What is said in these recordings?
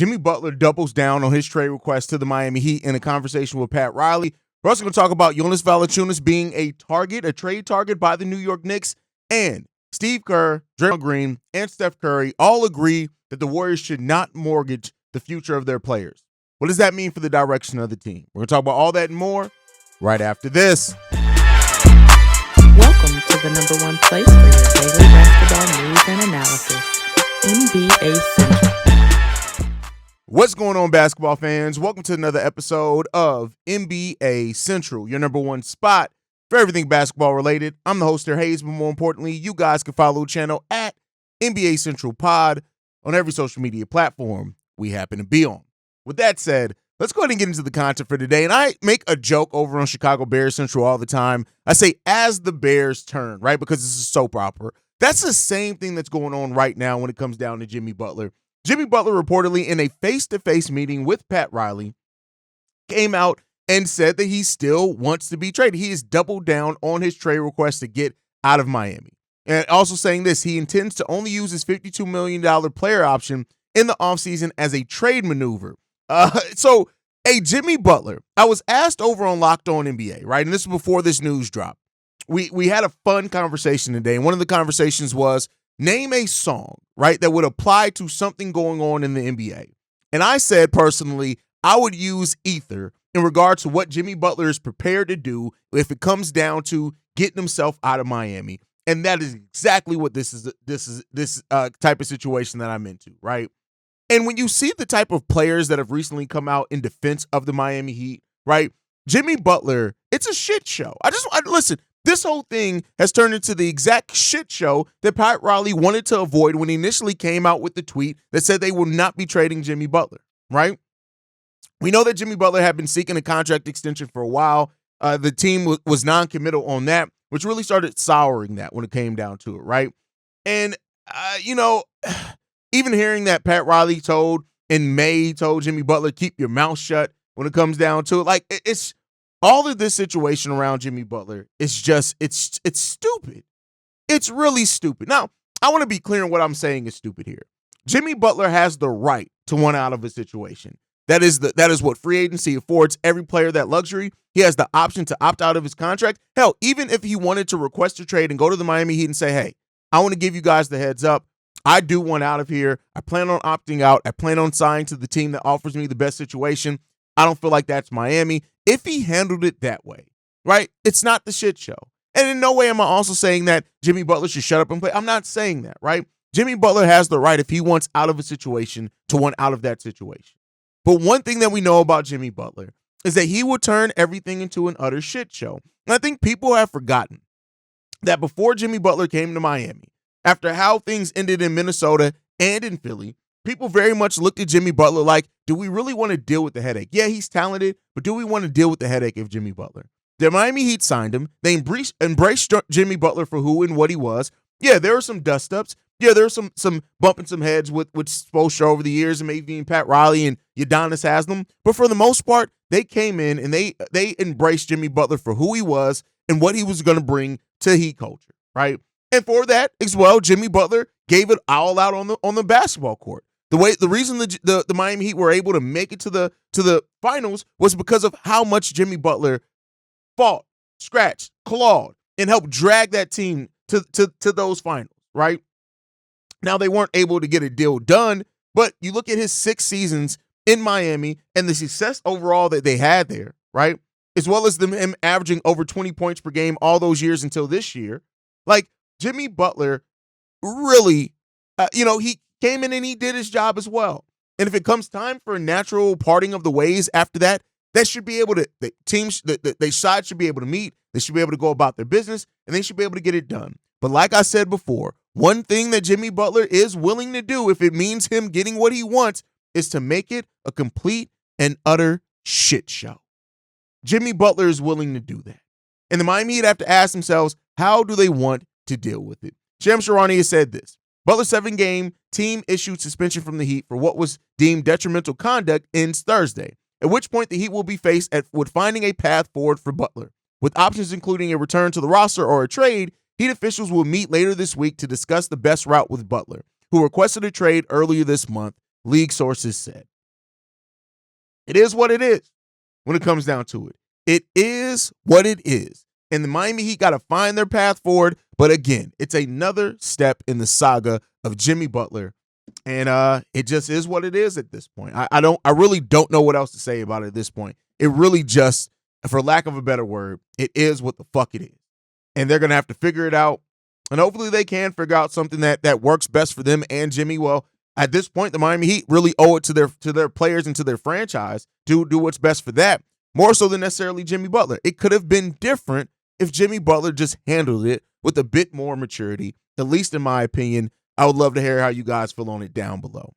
Jimmy Butler doubles down on his trade request to the Miami Heat in a conversation with Pat Riley. We're also going to talk about Jonas Valančiūnas being a trade target by the New York Knicks, and Steve Kerr, Draymond Green, and Steph Curry all agree that the Warriors should not mortgage the future of their players. What does that mean for the direction of the team? We're going to talk about all that and more right after this. Welcome to the number one place for your daily basketball news and analysis, NBA Central. What's going on, basketball fans? Welcome to another episode of NBA Central, your number one spot for everything basketball related. I'm the host there, Hayes, but more importantly, you guys can follow the channel at NBA Central Pod on every social media platform we happen to be on. With that said, let's go ahead and get into the content for today. And I make a joke over on Chicago Bears Central all the time. I say, as the Bears turn, right? Because this is soap opera. That's the same thing that's going on right now when it comes down to Jimmy Butler. Jimmy Butler reportedly in a face-to-face meeting with Pat Riley came out and said that he still wants to be traded. He has doubled down on his trade request to get out of Miami. And also saying this, he intends to only use his $52 million player option in the offseason as a trade maneuver. Jimmy Butler, I was asked over on Locked On NBA, right? And this was before this news dropped. We had a fun conversation today, and one of the conversations was, name a song, right, that would apply to something going on in the NBA. And I said, personally, I would use Ether in regard to what Jimmy Butler is prepared to do if it comes down to getting himself out of Miami. And that is exactly what this type of situation that I'm into, right? And when you see the type of players that have recently come out in defense of the Miami Heat, right, Jimmy Butler, it's a shit show. Listen. This whole thing has turned into the exact shit show that Pat Riley wanted to avoid when he initially came out with the tweet that said they will not be trading Jimmy Butler, right? We know that Jimmy Butler had been seeking a contract extension for a while. The team was non-committal on that, which really started souring that when it came down to it, right? And, even hearing that Pat Riley told Jimmy Butler, keep your mouth shut when it comes down to it, it's all of this situation around Jimmy Butler is just, it's stupid. It's really stupid. Now, I want to be clear on what I'm saying is stupid here. Jimmy Butler has the right to want out of a situation. That is what free agency affords every player, that luxury. He has the option to opt out of his contract. Hell, even if he wanted to request a trade and go to the Miami Heat and say, hey, I want to give you guys the heads up. I do want out of here. I plan on opting out. I plan on signing to the team that offers me the best situation. I don't feel like that's Miami. If he handled it that way, right, it's not the shit show. And in no way am I also saying that Jimmy Butler should shut up and play. I'm not saying that, right? Jimmy Butler has the right, if he wants out of a situation, to want out of that situation. But one thing that we know about Jimmy Butler is that he will turn everything into an utter shit show. And I think people have forgotten that before Jimmy Butler came to Miami, after how things ended in Minnesota and in Philly, people very much looked at Jimmy Butler like, do we really want to deal with the headache? Yeah, he's talented, but do we want to deal with the headache of Jimmy Butler? The Miami Heat signed him. They embraced Jimmy Butler for who and what he was. Yeah, there were some dust-ups. Yeah, there were some bumping some heads with Spoelstra over the years, and maybe even Pat Riley and Udonis Haslem. But for the most part, they came in and they embraced Jimmy Butler for who he was and what he was going to bring to Heat culture, right? And for that as well, Jimmy Butler gave it all out on the basketball court. The reason the Miami Heat were able to make it to the finals was because of how much Jimmy Butler fought, scratched, clawed, and helped drag that team to those finals, right? Now, they weren't able to get a deal done, but you look at his 6 seasons in Miami and the success overall that they had there, right? As well as him averaging over 20 points per game all those years until this year. Like, Jimmy Butler really, he came in and he did his job as well. And if it comes time for a natural parting of the ways after that, they should be able to, the side should be able to meet, they should be able to go about their business, and they should be able to get it done. But like I said before, one thing that Jimmy Butler is willing to do, if it means him getting what he wants, is to make it a complete and utter shit show. Jimmy Butler is willing to do that. And the Miami Heat have to ask themselves, how do they want to deal with it? Shams Charania has said this: Butler's 7-game team issued suspension from the Heat for what was deemed detrimental conduct ends Thursday, at which point the Heat will be faced with finding a path forward for Butler. With options including a return to the roster or a trade, Heat officials will meet later this week to discuss the best route with Butler, who requested a trade earlier this month. league sources said. It is what it is when it comes down to it. It is what it is. And the Miami Heat got to find their path forward. But again, it's another step in the saga of Jimmy Butler. And it just is what it is at this point. I really don't know what else to say about it at this point. It really just, for lack of a better word, it is what the fuck it is. And they're going to have to figure it out. And hopefully they can figure out something that works best for them and Jimmy. Well, at this point, the Miami Heat really owe it to their players and to their franchise to do what's best for that, more so than necessarily Jimmy Butler. It could have been different if Jimmy Butler just handled it with a bit more maturity, at least in my opinion. I would love to hear how you guys feel on it down below.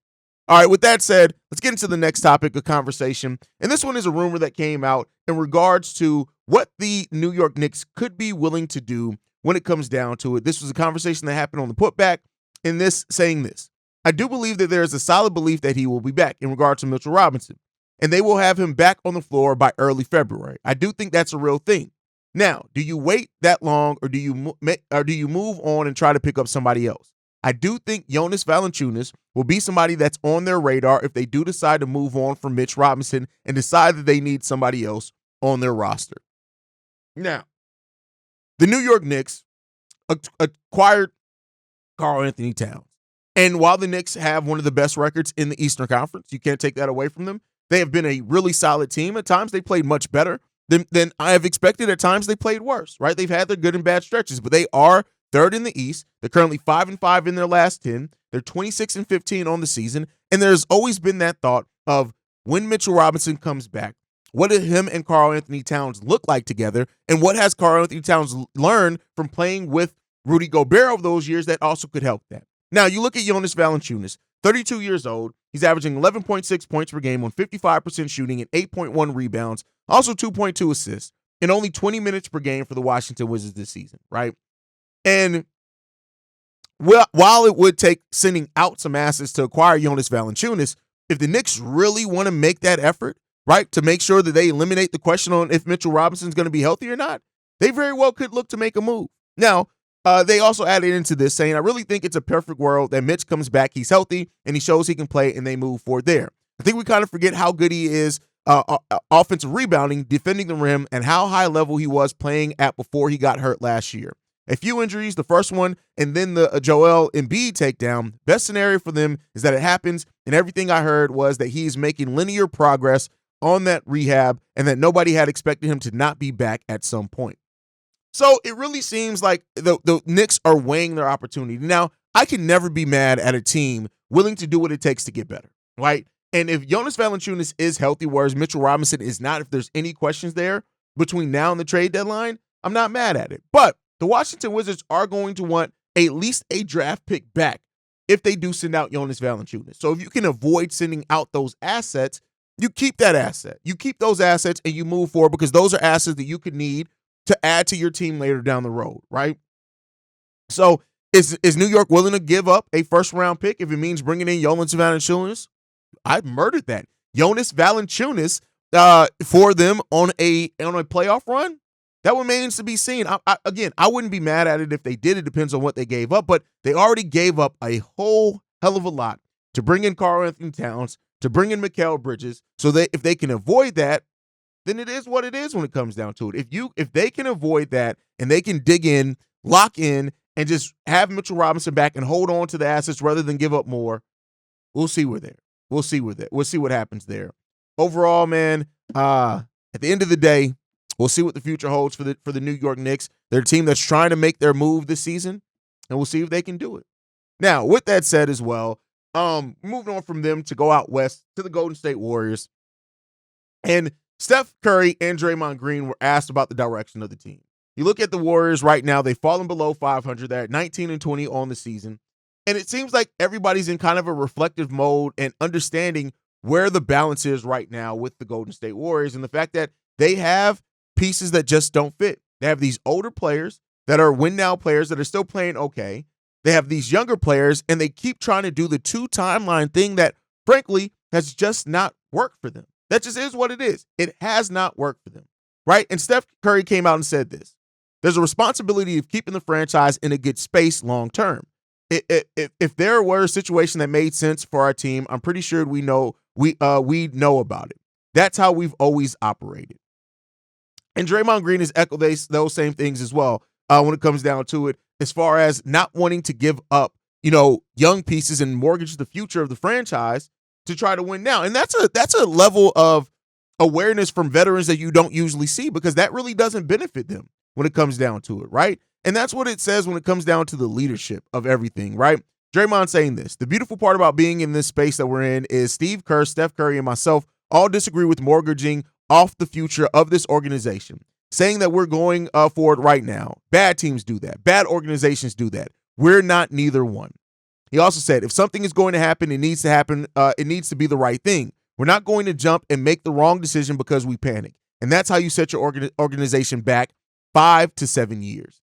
All right, with that said, let's get into the next topic of conversation. And this one is a rumor that came out in regards to what the New York Knicks could be willing to do when it comes down to it. This was a conversation that happened on the putback, in this saying this. I do believe that there is a solid belief that he will be back in regard to Mitchell Robinson, and they will have him back on the floor by early February. I do think that's a real thing. Now, do you wait that long, or do you move on and try to pick up somebody else? I do think Jonas Valančiūnas will be somebody that's on their radar if they do decide to move on from Mitch Robinson and decide that they need somebody else on their roster. Now, the New York Knicks acquired Karl-Anthony Towns. And while the Knicks have one of the best records in the Eastern Conference, you can't take that away from them. They have been a really solid team. At times, they played much better than I have expected. At times, they played worse, right? They've had their good and bad stretches, but they are third in the East. They're currently 5-5 in their last 10. They're 26-15 on the season. And there's always been that thought of when Mitchell Robinson comes back, what did him and Karl-Anthony Towns look like together? And what has Karl-Anthony Towns learned from playing with Rudy Gobert over those years that also could help that? Now, you look at Jonas Valančiūnas, 32 years old. He's averaging 11.6 points per game on 55% shooting and 8.1 rebounds, also 2.2 assists, and only 20 minutes per game for the Washington Wizards this season, right? And while it would take sending out some assets to acquire Jonas Valančiūnas, if the Knicks really want to make that effort, right, to make sure that they eliminate the question on if Mitchell Robinson's going to be healthy or not, they very well could look to make a move. Now, they also added into this saying, I really think it's a perfect world that Mitch comes back, he's healthy, and he shows he can play, and they move forward there. I think we kind of forget how good he is offensive rebounding, defending the rim, and how high level he was playing at before he got hurt last year. A few injuries, the first one, and then the Joel Embiid takedown. Best scenario for them is that it happens, and everything I heard was that he's making linear progress on that rehab and that nobody had expected him to not be back at some point. So it really seems like the Knicks are weighing their opportunity. Now, I can never be mad at a team willing to do what it takes to get better, right? And if Jonas Valančiūnas is healthy, whereas Mitchell Robinson is not, if there's any questions there between now and the trade deadline, I'm not mad at it. But the Washington Wizards are going to want at least a draft pick back if they do send out Jonas Valančiūnas. So if you can avoid sending out those assets, you keep that asset. You keep those assets and you move forward because those are assets that you could need to add to your team later down the road, right? So is New York willing to give up a first-round pick if it means bringing in Jonas Valančiūnas? I've murdered that. Jonas Valančiūnas for them on a playoff run? That remains to be seen. I wouldn't be mad at it if they did. It depends on what they gave up, but they already gave up a whole hell of a lot to bring in Karl-Anthony Towns, to bring in Mikal Bridges, so that if they can avoid that, then it is what it is when it comes down to it. If they can avoid that and they can dig in, lock in, and just have Mitchell Robinson back and hold on to the assets rather than give up more, we'll see where there. We'll see what happens there. Overall, man, at the end of the day, we'll see what the future holds for the New York Knicks. They're a team that's trying to make their move this season, and we'll see if they can do it. Now, with that said as well, moving on from them to go out west to the Golden State Warriors. And Steph Curry and Draymond Green were asked about the direction of the team. You look at the Warriors right now, they've fallen below 500. They're at 19-20 on the season. And it seems like everybody's in kind of a reflective mode and understanding where the balance is right now with the Golden State Warriors and the fact that they have pieces that just don't fit. They have these older players that are win-now players that are still playing okay. They have these younger players, and they keep trying to do the two-timeline thing that, frankly, has just not worked for them. That just is what it is. It has not worked for them, right? And Steph Curry came out and said this. There's a responsibility of keeping the franchise in a good space long term. if there were a situation that made sense for our team, I'm pretty sure we know about it. That's how we've always operated. And Draymond Green has echoed those same things as well when it comes down to it, as far as not wanting to give up, young pieces and mortgage the future of the franchise to try to win now. And that's a level of awareness from veterans that you don't usually see, because that really doesn't benefit them when it comes down to it, right? And that's what it says when it comes down to the leadership of everything, right? Draymond saying this: the beautiful part about being in this space that we're in is Steve Kerr, Steph Curry, and myself all disagree with mortgaging off the future of this organization, saying that we're going for it right now. Bad teams do that. Bad organizations do that. We're not neither one. He also said, if something is going to happen, it needs to happen. It needs to be the right thing. We're not going to jump and make the wrong decision because we panic. And that's how you set your organization back 5 to 7 years.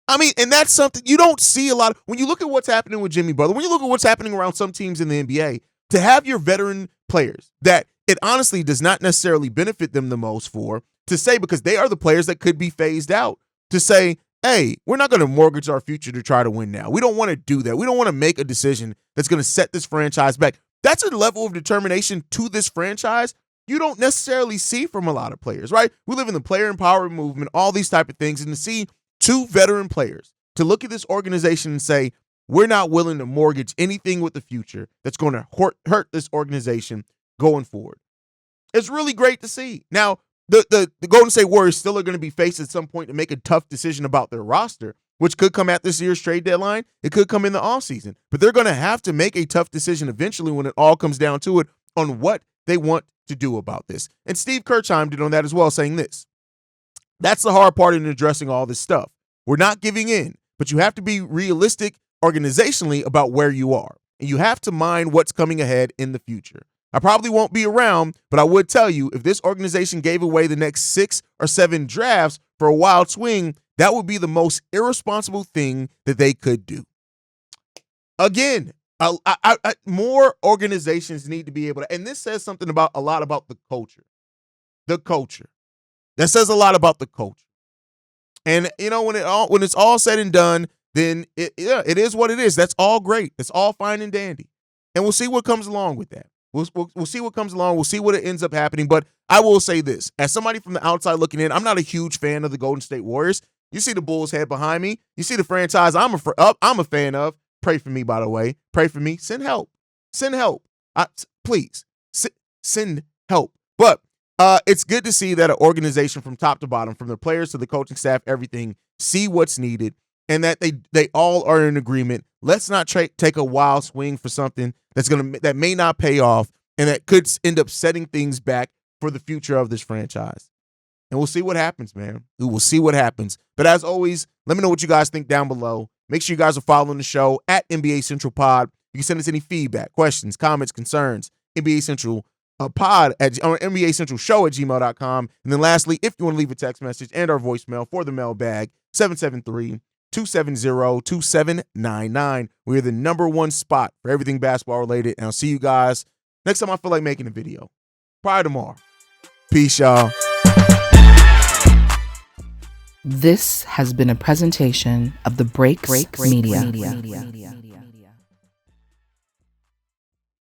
I mean, and that's something you don't see a lot of. When you look at what's happening with Jimmy Butler, when you look at what's happening around some teams in the NBA, to have your veteran players that it honestly does not necessarily benefit them the most for, to say, because they are the players that could be phased out, to say, hey, we're not going to mortgage our future to try to win now. We don't want to do that. We don't want to make a decision that's going to set this franchise back. That's a level of determination to this franchise you don't necessarily see from a lot of players, right? We live in the player empowerment movement, all these type of things, and to see two veteran players to look at this organization and say, we're not willing to mortgage anything with the future that's going to hurt this organization going forward. It's really great to see. Now, the Golden State Warriors still are going to be faced at some point to make a tough decision about their roster, which could come at this year's trade deadline. It could come in the offseason. But they're going to have to make a tough decision eventually when it all comes down to it on what they want to do about this. And Steve Kerr chimed in on that as well, saying this: that's the hard part in addressing all this stuff. We're not giving in, but you have to be realistic organizationally about where you are. And you have to mind what's coming ahead in the future. I probably won't be around, but I would tell you, if this organization gave away the next 6 or 7 drafts for a wild swing, that would be the most irresponsible thing that they could do. Again, more organizations need to be able to, and this says something about a lot about the culture. The culture. That says a lot about the culture. And when it's all said and done, then it is what it is. That's all great. That's all fine and dandy. And we'll see what comes along with that. We'll see what comes along. We'll see what it ends up happening. But I will say this: as somebody from the outside looking in, I'm not a huge fan of the Golden State Warriors. You see the Bulls head behind me. You see the franchise I'm a fan of. Pray for me, by the way. Pray for me. Send help. Send help. Please send help. But it's good to see that an organization from top to bottom, from the players to the coaching staff, everything, see what's needed, and that they all are in agreement. Let's not take a wild swing for something that may not pay off, and that could end up setting things back for the future of this franchise. And we'll see what happens, man. We will see what happens. But as always, let me know what you guys think down below. Make sure you guys are following the show at NBA Central Pod. You can send us any feedback, questions, comments, concerns, NBA Central Pod or NBA Central Show at gmail.com. And then lastly, if you want to leave a text message and our voicemail for the mailbag, 773-270-2799. We're the #1 spot for everything basketball related. And I'll see you guys next time I feel like making a video. Probably tomorrow. Peace, y'all. This has been a presentation of the Breaks Media.